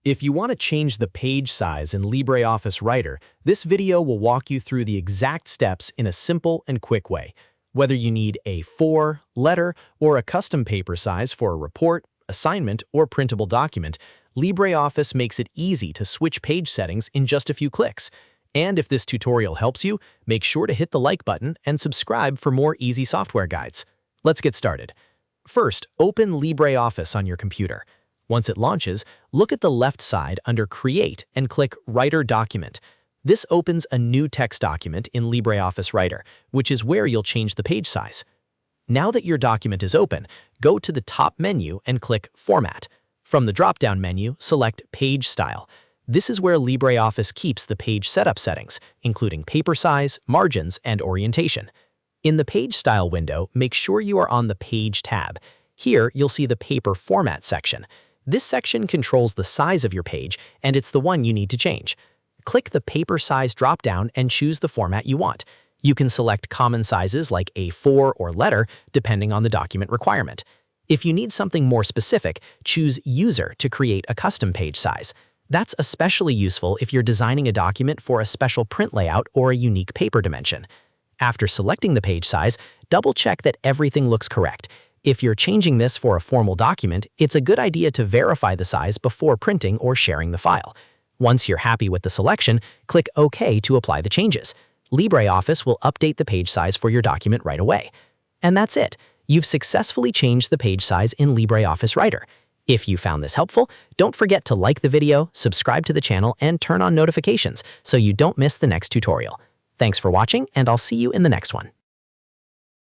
If you want to change the page size in LibreOffice Writer, this video will walk you through the exact steps in a simple and quick way. Whether you need a 4, letter, or a custom paper size for a report, assignment, or printable document, LibreOffice makes it easy to switch page settings in just a few clicks. And if this tutorial helps you, make sure to hit the like button and subscribe for more easy software guides. Let's get started. First, open LibreOffice on your computer. Once it launches, look at the left side under Create and click Writer Document. This opens a new text document in LibreOffice Writer, which is where you'll change the page size. Now that your document is open, go to the top menu and click Format. From the drop-down menu, select Page Style. This is where LibreOffice keeps the page setup settings, including paper size, margins, and orientation. In the Page Style window, make sure you are on the Page tab. Here, you'll see the Paper Format section. This section controls the size of your page, and it's the one you need to change. Click the Paper Size drop-down and choose the format you want. You can select common sizes like A4 or letter, depending on the document requirement. If you need something more specific, choose User to create a custom page size. That's especially useful if you're designing a document for a special print layout or a unique paper dimension. After selecting the page size, double-check that everything looks correct. If you're changing this for a formal document, it's a good idea to verify the size before printing or sharing the file. Once you're happy with the selection, click OK to apply the changes. LibreOffice will update the page size for your document right away. And that's it. You've successfully changed the page size in LibreOffice Writer. If you found this helpful, don't forget to like the video, subscribe to the channel, and turn on notifications so you don't miss the next tutorial. Thanks for watching, and I'll see you in the next one.